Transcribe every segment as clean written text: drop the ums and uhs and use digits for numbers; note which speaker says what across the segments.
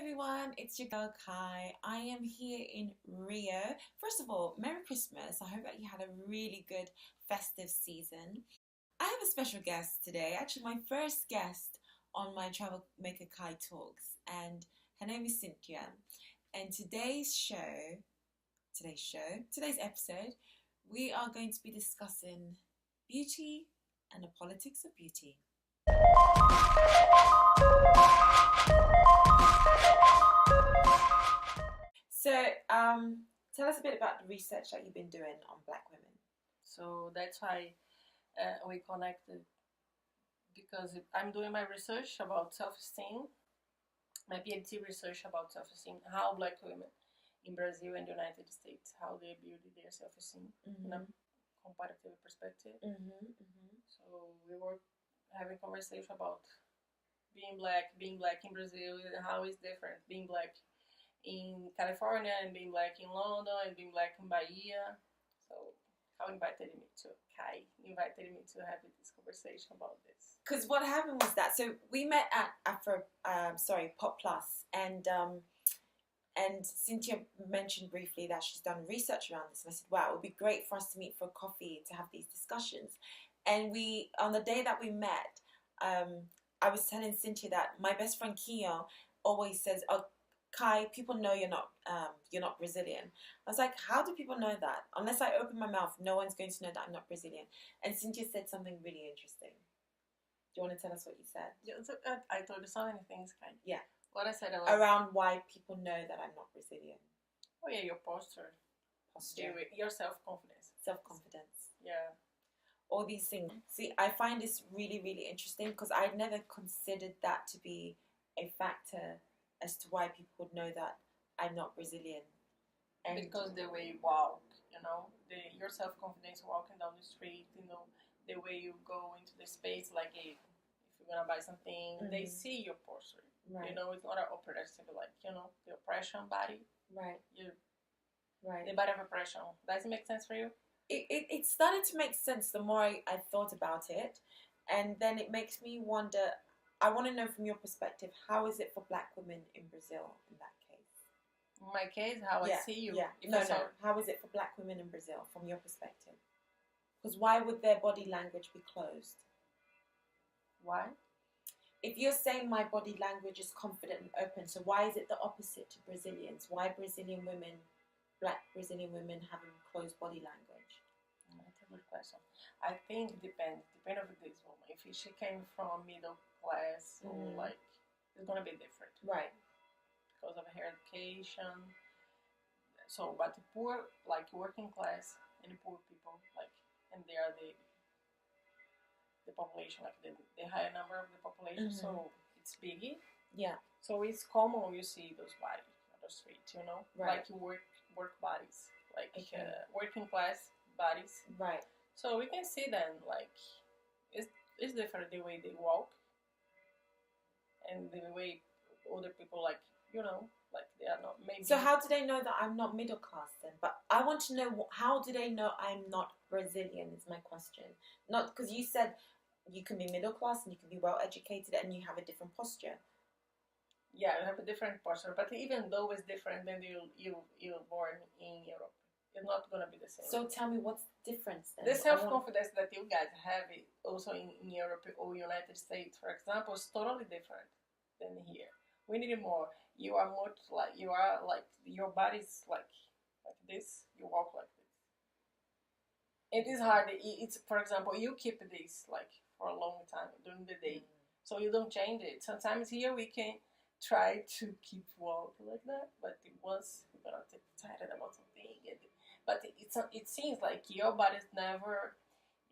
Speaker 1: everyone, it's your girl Kai. I am here in Rio. First of all, Merry Christmas. I hope that you had a really good festive season. I have a special guest today, actually my first guest on my Travelmaker Kai Talks, and her name is Cintia. And today's episode, we are going to be discussing beauty and the politics of beauty. So, tell us a bit about the research that you've been doing on Black women.
Speaker 2: So that's why we connected, because I'm doing my research about self-esteem, my PhD research about self-esteem, how Black women in Brazil and the United States, how they build their self-esteem in a comparative perspective. So we were having conversation about being black in Brazil, and how it's different being black in California and being black in London and being black in Bahia. So Kai invited me to have this conversation about this.
Speaker 1: Because what happened was that, so we met at Pop Plus, and Cintia mentioned briefly that she's done research around this, and I said, wow, it would be great for us to meet for coffee to have these discussions. And we, on the day that we met, I was telling Cintia that my best friend Kiyo always says, "Oh, Kai, people know you're not Brazilian." I was like, how do people know that? Unless I open my mouth, no one's going to know that I'm not Brazilian. And Cintia said something really interesting. Do you want to tell us what you said?
Speaker 2: Yeah, so, I told you so many things, Kai.
Speaker 1: Yeah.
Speaker 2: What I said
Speaker 1: around why people know that I'm not Brazilian.
Speaker 2: Oh yeah, your posture. Your self-confidence.
Speaker 1: Self-confidence.
Speaker 2: Yeah.
Speaker 1: All these things. See, I find this really, really interesting because I'd never considered that to be a factor as to why people would know that I'm not Brazilian.
Speaker 2: And because the way you walk, your self-confidence walking down the street, the way you go into the space, like if you're gonna buy something, they see your posture.
Speaker 1: Right.
Speaker 2: It's not an oppressive, the oppression body.
Speaker 1: Right.
Speaker 2: The body of oppression. Does it make sense for you?
Speaker 1: It started to make sense the more I thought about it, and then it makes me wonder. I want to know from your perspective, how is it for Black women in Brazil in that case?
Speaker 2: In my case, how I see you.
Speaker 1: Yeah. No. How is it for Black women in Brazil from your perspective? Because why would their body language be closed?
Speaker 2: Why?
Speaker 1: If you're saying my body language is confident and open, so why is it the opposite to Brazilians? Why Black Brazilian women having closed body language?
Speaker 2: That's a good question. I think it depends on this woman. If she came from middle class, or it's gonna be different,
Speaker 1: right?
Speaker 2: Because of her education. So, but the poor, like working class, and the poor people, and they are the population, the higher number of the population. So it's biggie.
Speaker 1: Yeah.
Speaker 2: So it's common you see those bodies on the street,
Speaker 1: right.
Speaker 2: Like work bodies, working class bodies.
Speaker 1: Right.
Speaker 2: So we can see them, it's different the way they walk, and the way other people, they are not maybe.
Speaker 1: So how do they know that I'm not middle class then? But I want to know, how do they know I'm not Brazilian is my question. Not because you said you can be middle class and you can be well educated and you have a different posture.
Speaker 2: Yeah, you have a different posture, but even though it's different, then you're born in Europe. It's not gonna be the same.
Speaker 1: So tell me, what's the difference then?
Speaker 2: The self-confidence that you guys have also in Europe or United States, for example, is totally different than here. We need more. You are much your body's like this. You walk like this. It is hard. It's, for example, you keep this for a long time during the day, so you don't change it. Sometimes here we can try to keep walking like that, but once we're gonna get tired about something, but it seems like your body never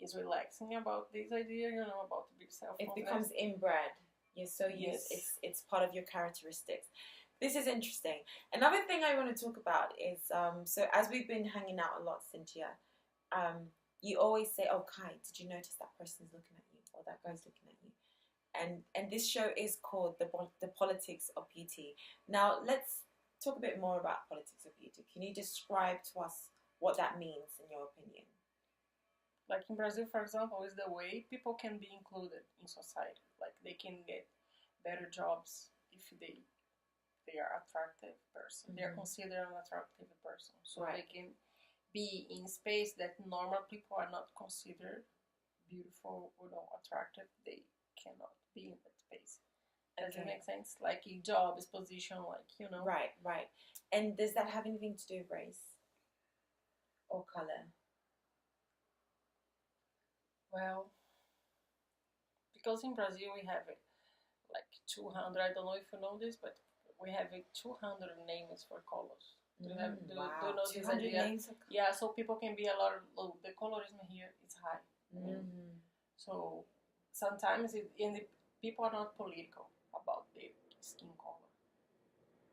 Speaker 2: is relaxing about this idea, about big self-confidence.
Speaker 1: It becomes inbred. You're so used. Yes. It's part of your characteristics. This is interesting. Another thing I want to talk about is so as we've been hanging out a lot, Cintia, you always say, "Oh, Kai, did you notice that person's looking at you, or that guy's looking at you?" And this show is called the Politics of Beauty. Now let's talk a bit more about politics of beauty. Can you describe to us what that means in your opinion?
Speaker 2: Like in Brazil, for example, is the way people can be included in society. Like they can get better jobs if they they are attractive person. They are considered an attractive person. So they can be in space that normal people are not considered beautiful or not attractive. They cannot be in that space. Does it make sense? Like in jobs, position, like, you know.
Speaker 1: Right. And does that have anything to do with race or color?
Speaker 2: Well, because in Brazil we have like 200, I don't know if you know this, but we have 200 names for colors. Do you know this idea?
Speaker 1: Names of colors?
Speaker 2: Yeah, so people can be a lot of, the colorism here is high. So sometimes people are not political about their skin color.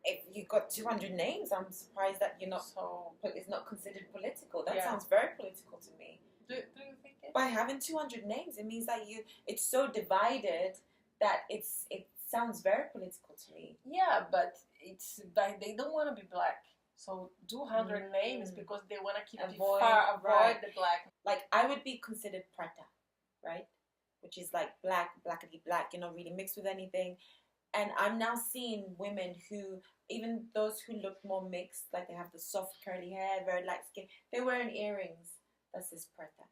Speaker 1: If you got 200 names, I'm surprised that you're not.
Speaker 2: So
Speaker 1: it's not considered political. That sounds very political to me.
Speaker 2: Do you think it?
Speaker 1: By having 200 names, it means that it's so divided that it sounds very political to me.
Speaker 2: Yeah, but it's like they don't want to be black. So 200 names because they want to keep avoid the black.
Speaker 1: Like I would be considered preta, right? Which is like blackity black, you're not really mixed with anything. And I'm now seeing women who, even those who look more mixed, like they have the soft curly hair, very light skin, they're wearing earrings. That says preta.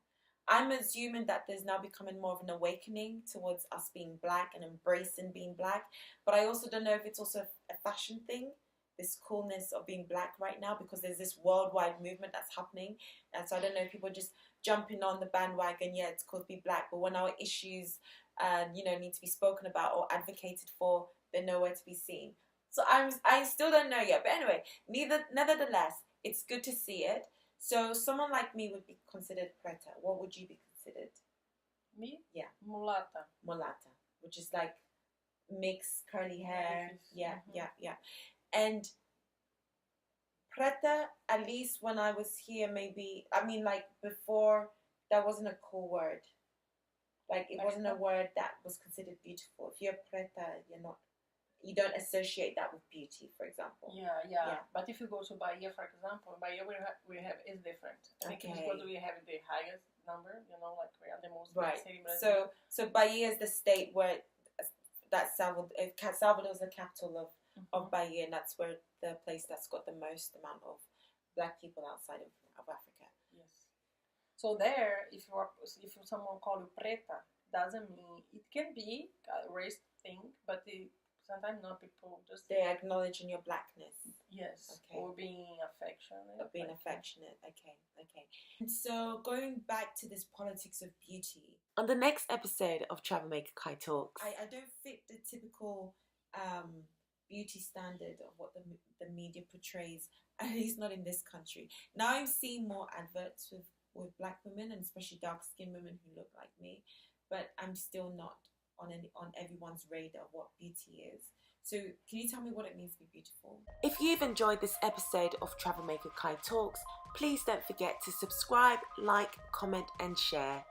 Speaker 1: I'm assuming that there's now becoming more of an awakening towards us being black and embracing being black. But I also don't know if it's also a fashion thing, this coolness of being black right now, because there's this worldwide movement that's happening. And so I don't know if people are just jumping on the bandwagon, yeah, it's cool to be black. But when our issues, need to be spoken about or advocated for, they're nowhere to be seen. So I still don't know yet. But anyway, nevertheless, it's good to see it. So someone like me would be considered preta. What would you be considered?
Speaker 2: Me?
Speaker 1: Yeah.
Speaker 2: Mulata,
Speaker 1: which is like mixed curly hair. Yeah. And preta, at least when I was here, like before, that wasn't a cool word. Like it wasn't a word that was considered beautiful. If you're preta, you don't associate that with beauty, for example.
Speaker 2: Yeah. But if you go to Bahia, for example, Bahia we have is different. I think because we have the highest number, like we are the most city.
Speaker 1: So Bahia is the state where Salvador is the capital of Bahia, and that's where the place that's got the most amount of black people outside of Africa.
Speaker 2: Yes. So there, if someone call you preta, doesn't mean it can be a race thing, but sometimes not people just
Speaker 1: they're acknowledging your blackness.
Speaker 2: Yes. Okay. Or being affectionate.
Speaker 1: Okay. And so going back to this politics of beauty, on the next episode of Travelmaker Kai Talks, I don't fit the typical beauty standard of what the media portrays, at least not in this country. Now I'm seeing more adverts with black women, and especially dark-skinned women who look like me, but I'm still not on everyone's radar of what beauty is. So can you tell me what it means to be beautiful? If you've enjoyed this episode of Travelmaker Kai Talks, please don't forget to subscribe, like, comment and share.